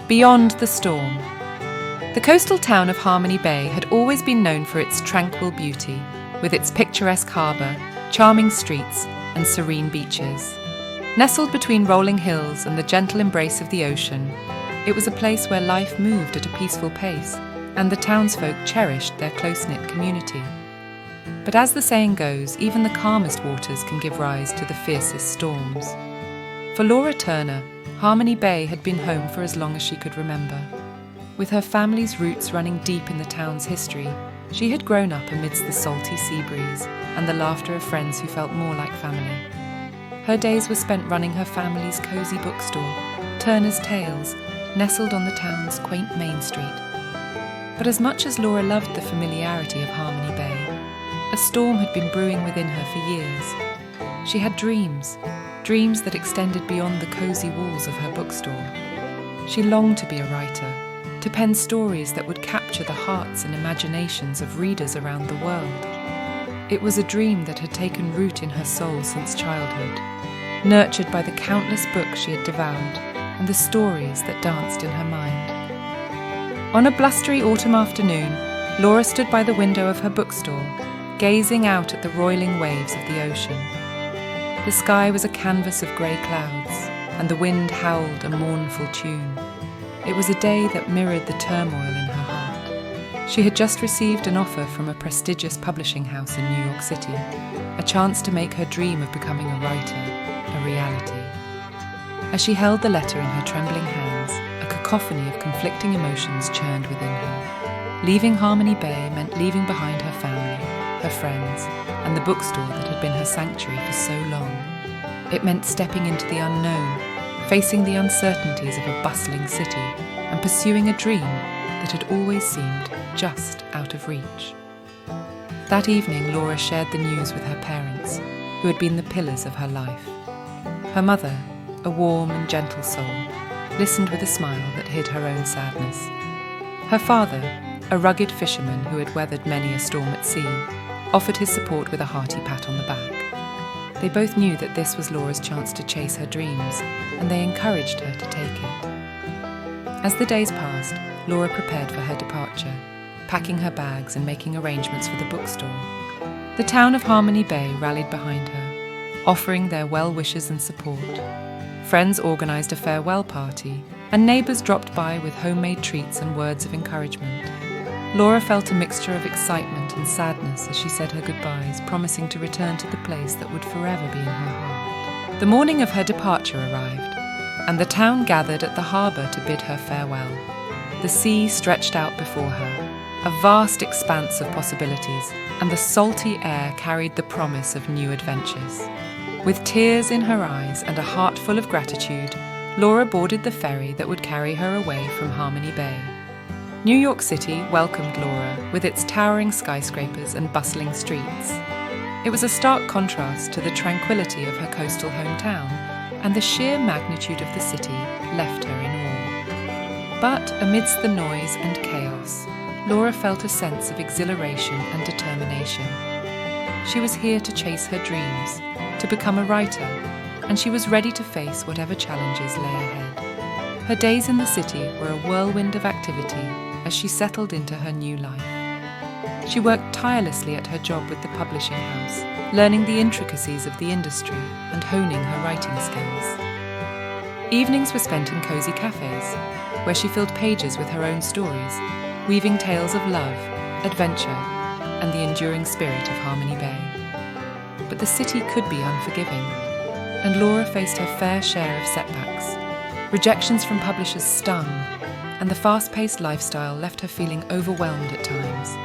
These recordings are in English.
Beyond the storm. The coastal town of Harmony Bay had always been known for its tranquil beauty, with its picturesque harbour, charming streets, and serene beaches. Nestled between rolling hills and the gentle embrace of the ocean, it was a place where life moved at a peaceful pace, and the townsfolk cherished their close-knit community. But as the saying goes, even the calmest waters can give rise to the fiercest storms. For Laura Turner, Harmony Bay had been home for as long as she could remember. With her family's roots running deep in the town's history, she had grown up amidst the salty sea breeze and the laughter of friends who felt more like family. Her days were spent running her family's cosy bookstore, Turner's Tales, nestled on the town's quaint Main Street. But as much as Laura loved the familiarity of Harmony Bay, a storm had been brewing within her for years. She had dreams that extended beyond the cosy walls of her bookstore. She longed to be a writer, to pen stories that would capture the hearts and imaginations of readers around the world. It was a dream that had taken root in her soul since childhood, nurtured by the countless books she had devoured and the stories that danced in her mind. On a blustery autumn afternoon, Laura stood by the window of her bookstore, gazing out at the roiling waves of the ocean. The sky was a canvas of grey clouds, and the wind howled a mournful tune. It was a day that mirrored the turmoil in her heart. She had just received an offer from a prestigious publishing house in New York City, a chance to make her dream of becoming a writer a reality. As she held the letter in her trembling hands, a cacophony of conflicting emotions churned within her. Leaving Harmony Bay meant leaving behind her family, her friends, and the bookstore that had been her sanctuary for so long. It meant stepping into the unknown, facing the uncertainties of a bustling city, and pursuing a dream that had always seemed just out of reach. That evening, Laura shared the news with her parents, who had been the pillars of her life. Her mother, a warm and gentle soul, listened with a smile that hid her own sadness. Her father, a rugged fisherman who had weathered many a storm at sea, offered his support with a hearty pat on the back. They both knew that this was Laura's chance to chase her dreams, and they encouraged her to take it. As the days passed, Laura prepared for her departure, packing her bags and making arrangements for the bookstore. The town of Harmony Bay rallied behind her, offering their well wishes and support. Friends organised a farewell party, and neighbours dropped by with homemade treats and words of encouragement. Laura felt a mixture of excitement and sadness as she said her goodbyes, promising to return to the place that would forever be in her heart. The morning of her departure arrived, and the town gathered at the harbour to bid her farewell. The sea stretched out before her, a vast expanse of possibilities, and the salty air carried the promise of new adventures. With tears in her eyes and a heart full of gratitude, Laura boarded the ferry that would carry her away from Harmony Bay. New York City welcomed Laura with its towering skyscrapers and bustling streets. It was a stark contrast to the tranquility of her coastal hometown, and the sheer magnitude of the city left her in awe. But amidst the noise and chaos, Laura felt a sense of exhilaration and determination. She was here to chase her dreams, to become a writer, and she was ready to face whatever challenges lay ahead. Her days in the city were a whirlwind of activity as she settled into her new life. She worked tirelessly at her job with the publishing house, learning the intricacies of the industry and honing her writing skills. Evenings were spent in cosy cafes, where she filled pages with her own stories, weaving tales of love, adventure, and the enduring spirit of Harmony Bay. But the city could be unforgiving, and Laura faced her fair share of setbacks. Rejections from publishers stung, and the fast-paced lifestyle left her feeling overwhelmed at times.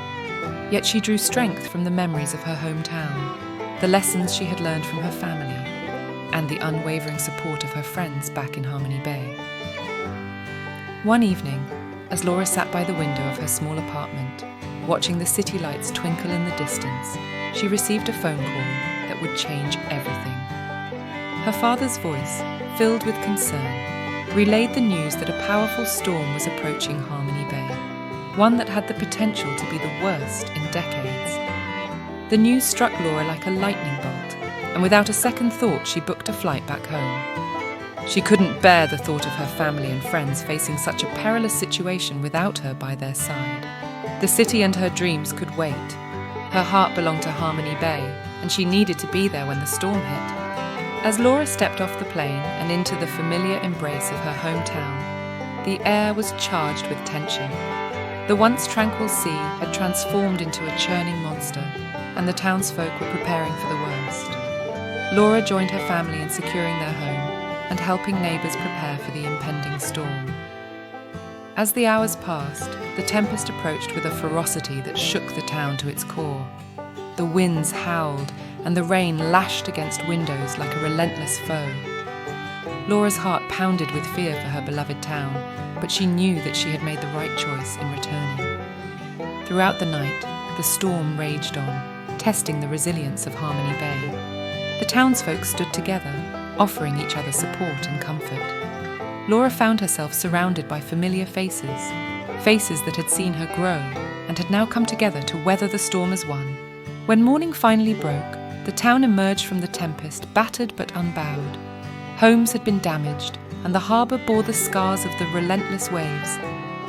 Yet she drew strength from the memories of her hometown, the lessons she had learned from her family, and the unwavering support of her friends back in Harmony Bay. One evening, as Laura sat by the window of her small apartment, watching the city lights twinkle in the distance, she received a phone call that would change everything. Her father's voice, filled with concern, relayed the news that a powerful storm was approaching Harmony Bay, one that had the potential to be the worst in decades. The news struck Laura like a lightning bolt, and without a second thought she booked a flight back home. She couldn't bear the thought of her family and friends facing such a perilous situation without her by their side. The city and her dreams could wait. Her heart belonged to Harmony Bay, and she needed to be there when the storm hit. As Laura stepped off the plane and into the familiar embrace of her hometown, the air was charged with tension. The once tranquil sea had transformed into a churning monster, and the townsfolk were preparing for the worst. Laura joined her family in securing their home and helping neighbours prepare for the impending storm. As the hours passed, the tempest approached with a ferocity that shook the town to its core. The winds howled, and the rain lashed against windows like a relentless foe. Laura's heart pounded with fear for her beloved town, but she knew that she had made the right choice in returning. Throughout the night, the storm raged on, testing the resilience of Harmony Bay. The townsfolk stood together, offering each other support and comfort. Laura found herself surrounded by familiar faces, faces that had seen her grow and had now come together to weather the storm as one. When morning finally broke, the town emerged from the tempest battered but unbowed. Homes had been damaged, and the harbour bore the scars of the relentless waves,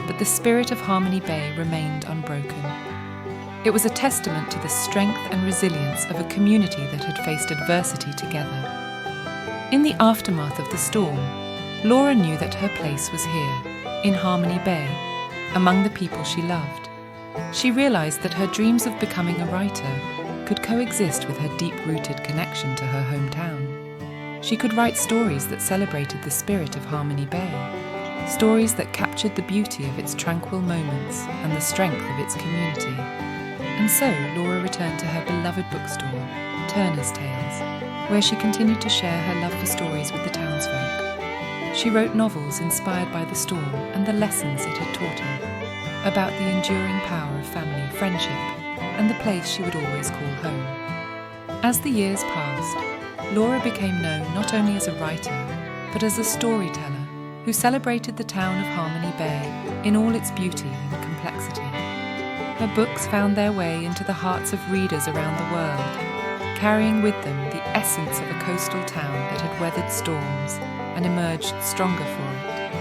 but the spirit of Harmony Bay remained unbroken. It was a testament to the strength and resilience of a community that had faced adversity together. In the aftermath of the storm, Laura knew that her place was here, in Harmony Bay, among the people she loved. She realised that her dreams of becoming a writer could coexist with her deep-rooted connection to her hometown. She could write stories that celebrated the spirit of Harmony Bay, stories that captured the beauty of its tranquil moments and the strength of its community. And so Laura returned to her beloved bookstore, Turner's Tales, where she continued to share her love for stories with the townsfolk. She wrote novels inspired by the storm and the lessons it had taught her, about the enduring power of family friendship and the place she would always call home. As the years passed, Laura became known not only as a writer, but as a storyteller who celebrated the town of Harmony Bay in all its beauty and complexity. Her books found their way into the hearts of readers around the world, carrying with them the essence of a coastal town that had weathered storms and emerged stronger for it.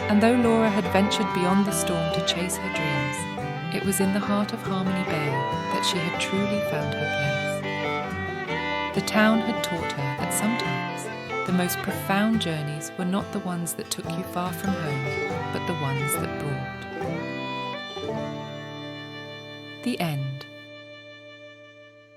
And though Laura had ventured beyond the storm to chase her dreams, it was in the heart of Harmony Bay that she had truly found her place. The town had taught her that sometimes the most profound journeys were not the ones that took you far from home, but the ones that brought. The end.